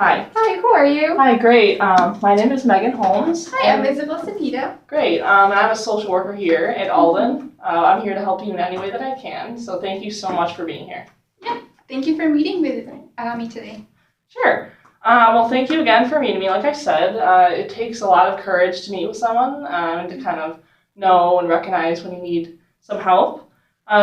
Hi. Hi, who are you? Hi, great. My name is Megan Holmes. Hi, I'm Isabel Cepeda. Great. And I'm a social worker here at Alden. I'm here to help you in any way that I can, so thank you so much for being here. Yeah, thank you for meeting with me today. Sure. Well, thank you again for meeting me. Like I said, it takes a lot of courage to meet with someone and to kind of know and recognize when you need some help.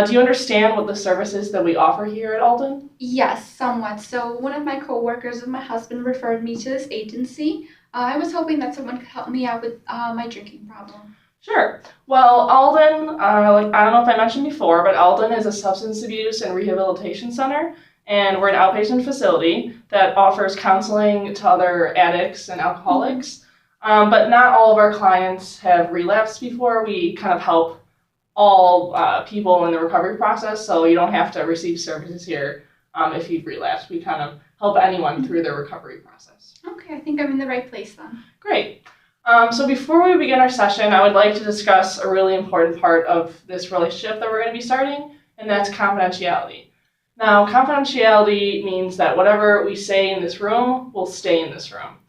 Do you understand what the services that we offer here at Alden? Yes, somewhat. So one of my coworkers of my husband referred me to this agency. I was hoping that someone could help me out with my drinking problem. Sure. Well, Alden, I don't know if I mentioned before, but Alden is a substance abuse and rehabilitation center, and we're an outpatient facility that offers counseling to other addicts and alcoholics. But not all of our clients have relapsed before. We kind of help all people in the recovery process, so you don't have to receive services here if you've relapsed. We kind of help anyone through their recovery process. Okay, I think I'm in the right place then. Great. So before we begin our session, I would like to discuss a really important part of this relationship that we're going to be starting, and that's confidentiality. Now, confidentiality means that whatever we say in this room will stay in this room.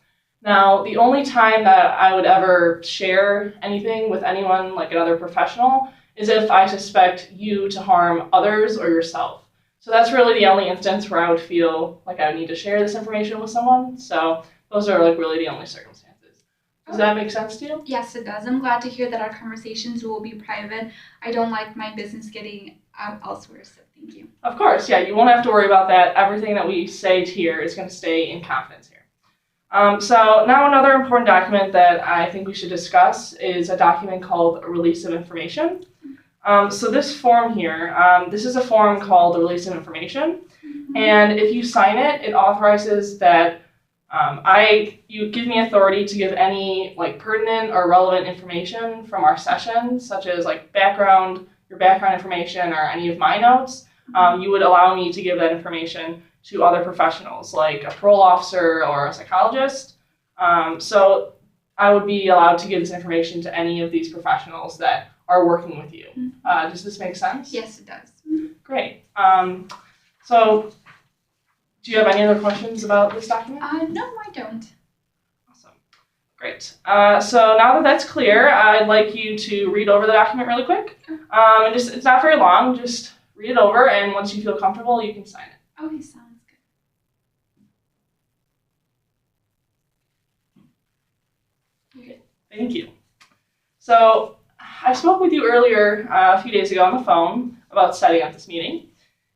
Now, the only time that I would ever share anything with anyone, like another professional, is if I suspect you to harm others or yourself. So that's really the only instance where I would feel like I would need to share this information with someone. So those are like really the only circumstances. Does that make sense to you? Yes, it does. I'm glad to hear that our conversations will be private. I don't like my business getting out elsewhere, so thank you. Of course, yeah, you won't have to worry about that. Everything that we say here is going to stay in confidence here. So now another important document that I think we should discuss is a document called a release of information. So this form here, this is a form called the release of information. And if you sign it, it authorizes that you give me authority to give any like pertinent or relevant information from our session, such as like your background information or any of my notes. You would allow me to give that information to other professionals, like a parole officer or a psychologist. So I would be allowed to give this information to any of these professionals that are working with you. Does this make sense? Yes, it does. Great. So do you have any other questions about this document? No, I don't. Awesome. Great. So now that that's clear, I'd like you to read over the document really quick. And it's not very long. Just read it over, and once you feel comfortable, you can sign it. Okay, sounds good. Thank you. So I spoke with you earlier a few days ago on the phone about setting up this meeting.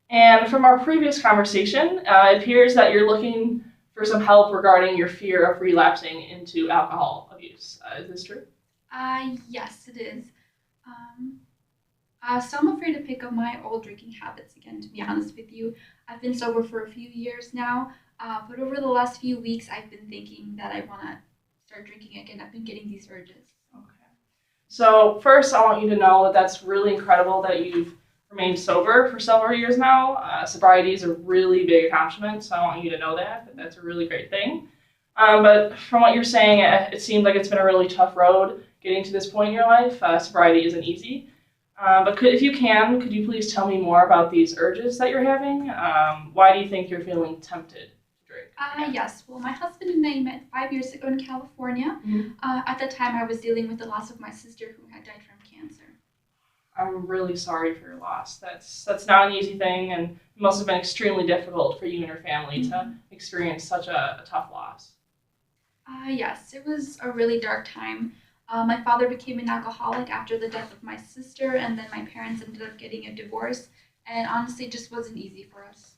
And from our previous conversation, it appears that you're looking for some help regarding your fear of relapsing into alcohol abuse. Is this true? Yes, it is. So I'm afraid to pick up my old drinking habits again, to be honest with you. I've been sober for a few years now, but over the last few weeks, I've been thinking that I want to start drinking again. I've been getting these urges. Okay. So first, I want you to know that that's really incredible that you've remained sober for several years now. Sobriety is a really big accomplishment, so I want you to know that that's a really great thing. But from what you're saying, it seems like it's been a really tough road getting to this point in your life. Sobriety isn't easy. But could you please tell me more about these urges that you're having? Why do you think you're feeling tempted to drink? Yes. Well, my husband and I met 5 years ago in California. At the time, I was dealing with the loss of my sister who had died from cancer. I'm really sorry for your loss. That's not an easy thing, and it must have been extremely difficult for you and your family to experience such a tough loss. Yes, it was a really dark time. My father became an alcoholic after the death of my sister, and then my parents ended up getting a divorce, and honestly, it just wasn't easy for us.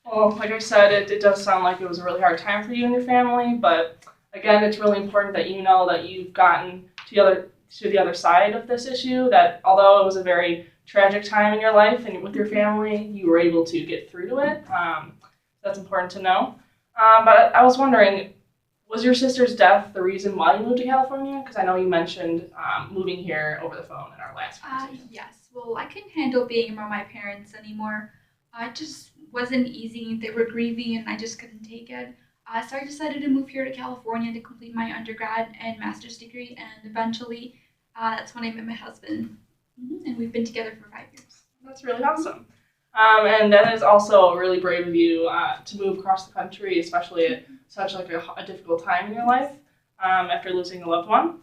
Well, like I said, it does sound like it was a really hard time for you and your family, but again, it's really important that you know that you've gotten to the other side of this issue, that although it was a very tragic time in your life and with your family, you were able to get through to it. That's important to know. But I was wondering, was your sister's death the reason why you moved to California? Because I know you mentioned moving here over the phone in our last conversation. Yes. Well, I couldn't handle being around my parents anymore. It just wasn't easy. They were grieving, and I just couldn't take it. So I decided to move here to California to complete my undergrad and master's degree, and eventually that's when I met my husband. And we've been together for 5 years. That's really awesome. And that is also really brave of you to move across the country, especially at such like a difficult time in your life after losing a loved one.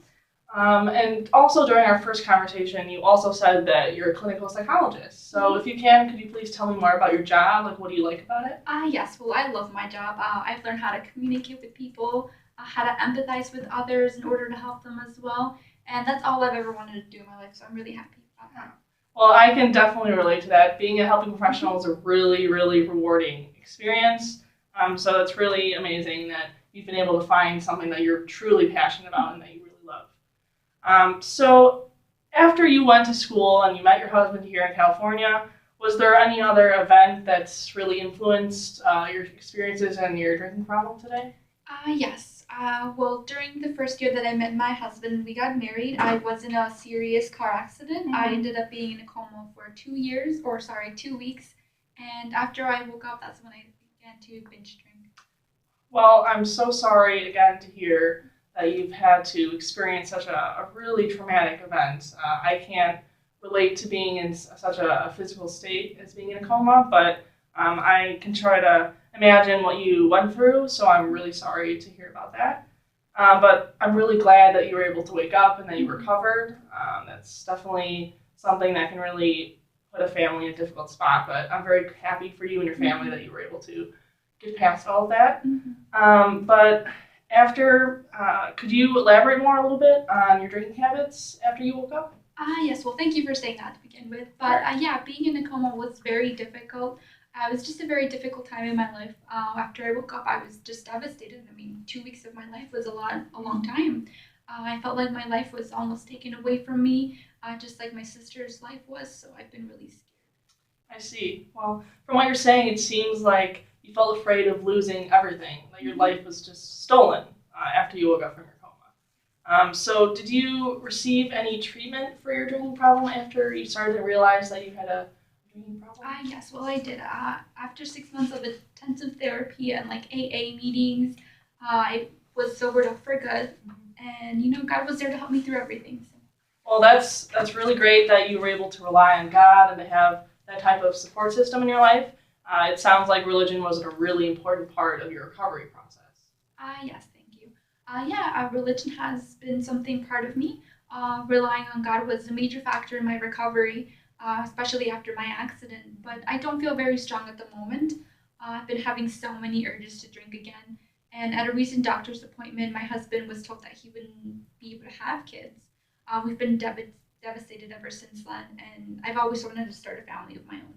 And also during our first conversation, you also said that you're a clinical psychologist. So if you can, could you please tell me more about your job? Like, what do you like about it? Yes, well, I love my job. I've learned how to communicate with people, how to empathize with others in order to help them as well. And that's all I've ever wanted to do in my life, so I'm really happy about that. Well, I can definitely relate to that. Being a helping professional is a really, really rewarding experience. So it's really amazing that you've been able to find something that you're truly passionate about and that you really love. So after you went to school and you met your husband here in California, was there any other event that's really influenced your experiences and your drinking problem today? Yes. Well, during the first year that I met my husband, we got married. I was in a serious car accident. I ended up being in a coma for 2 weeks. And after I woke up, that's when I began to binge drink. Well, I'm so sorry again to hear that you've had to experience such a really traumatic event. I can't relate to being in such a physical state as being in a coma, but I can try to imagine what you went through, so I'm really sorry to hear about that. But I'm really glad that you were able to wake up and that you recovered. That's definitely something that can really put a family in a difficult spot, but I'm very happy for you and your family that you were able to get past all of that. But after, could you elaborate more a little bit on your drinking habits after you woke up? Yes, well, thank you for saying that to begin with. But yeah, being in a coma was very difficult. It was just a very difficult time in my life. After I woke up, I was just devastated. I mean, 2 weeks of my life was a long time. I felt like my life was almost taken away from me, just like my sister's life was. So I've been really scared. I see. Well, from what you're saying, it seems like you felt afraid of losing everything, that your life was just stolen after you woke up from your coma. So, did you receive any treatment for your drinking problem after you started to realize that you had a drinking problem? Yes, well, I did. After 6 months of intensive therapy and like AA meetings, I was sobered up for good. And, God was there to help me through everything. So. Well, that's really great that you were able to rely on God and to have that type of support system in your life. It sounds like religion was a really important part of your recovery process. Yes, thank you. Yeah, religion has been something part of me. Relying on God was a major factor in my recovery, especially after my accident. But I don't feel very strong at the moment. I've been having so many urges to drink again. And at a recent doctor's appointment, my husband was told that he wouldn't be able to have kids. We've been devastated ever since then, and I've always wanted to start a family of my own.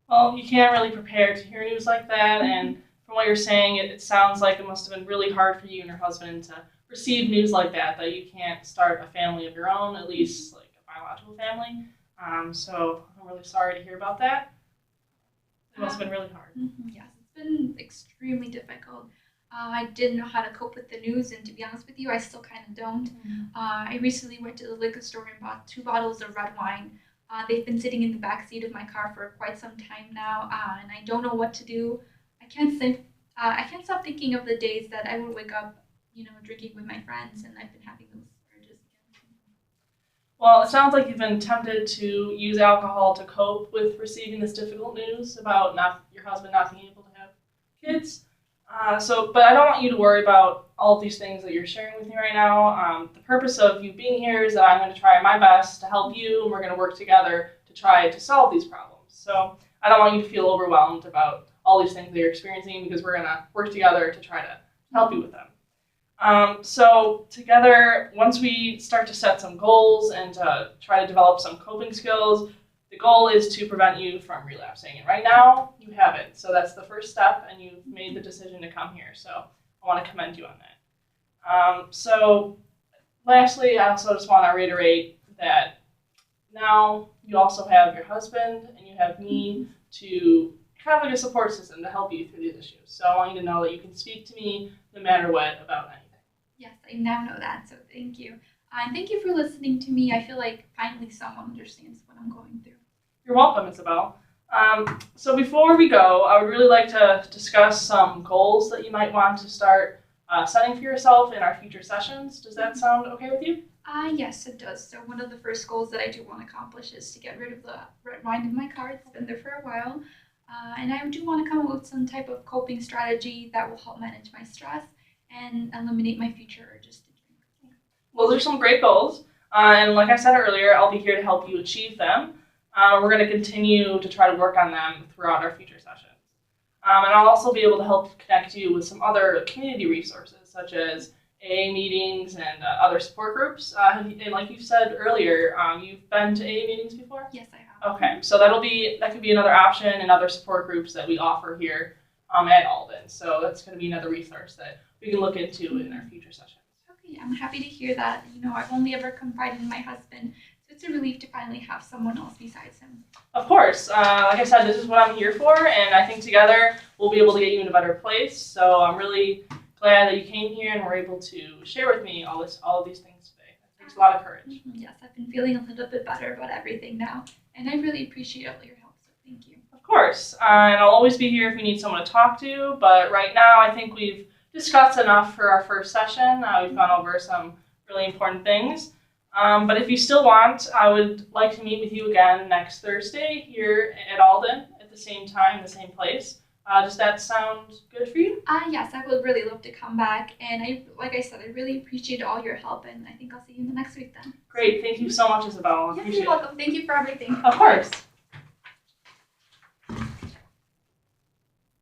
Well, you can't really prepare to hear news like that, and from what you're saying, it sounds like it must have been really hard for you and your husband to receive news like that you can't start a family of your own, at least like a biological family. So I'm really sorry to hear about that. It must have been really hard. Yes, it's been extremely difficult. I didn't know how to cope with the news, and to be honest with you, I still kind of don't. I recently went to the liquor store and bought 2 bottles of red wine. They've been sitting in the back seat of my car for quite some time now, and I don't know what to do. I can't stop thinking of the days that I would wake up, drinking with my friends, and I've been having those urges again. Well, it sounds like you've been tempted to use alcohol to cope with receiving this difficult news about your husband not being able to have kids. But I don't want you to worry about all of these things that you're sharing with me right now. The purpose of you being here is that I'm going to try my best to help you, and we're going to work together to try to solve these problems. So I don't want you to feel overwhelmed about all these things that you're experiencing because we're going to work together to try to help you with them. So together, once we start to set some goals and to try to develop some coping skills, the goal is to prevent you from relapsing. And right now, you haven't. So that's the first step, and you've made the decision to come here. So I want to commend you on that. So lastly, I also just want to reiterate that now you also have your husband and you have me to kind of like a support system to help you through these issues. So I want you to know that you can speak to me no matter what about anything. Yes, I now know that, so thank you. And thank you for listening to me. I feel like finally someone understands what I'm going through. You're welcome, Isabel. So before we go, I would really like to discuss some goals that you might want to start setting for yourself in our future sessions. Does that sound okay with you? Yes, it does. So one of the first goals that I do want to accomplish is to get rid of the red wine in my car. It's been there for a while. And I do want to come up with some type of coping strategy that will help manage my stress and eliminate my future urges to drink. Well, those are some great goals. And like I said earlier, I'll be here to help you achieve them. We're going to continue to try to work on them throughout our future sessions. And I'll also be able to help connect you with some other community resources, such as AA meetings and other support groups. And like you said earlier, you've been to AA meetings before? Yes, I have. Okay, so that could be another option and other support groups that we offer here at Alden. So that's going to be another resource that we can look into in our future sessions. Okay, I'm happy to hear that. I've only ever confided in my husband, so it's a relief to finally have someone else besides him. Of course, like I said, this is what I'm here for, and I think together we'll be able to get you in a better place. So I'm really glad that you came here and were able to share with me all of these things today. It takes a lot of courage. Yes, I've been feeling a little bit better about everything now, and I really appreciate all your help, so thank you. Of course, and I'll always be here if you need someone to talk to, but right now I think we've discussed enough for our first session. We've gone over some really important things. But if you still want, I would like to meet with you again next Thursday here at Alden at the same time, the same place. Does that sound good for you? Yes, I would really love to come back, and like I said, I really appreciate all your help, and I think I'll see you in the next week then. Great, thank you so much, Isabel. I Yes, appreciate you're welcome. Thank you for everything. it. Of course.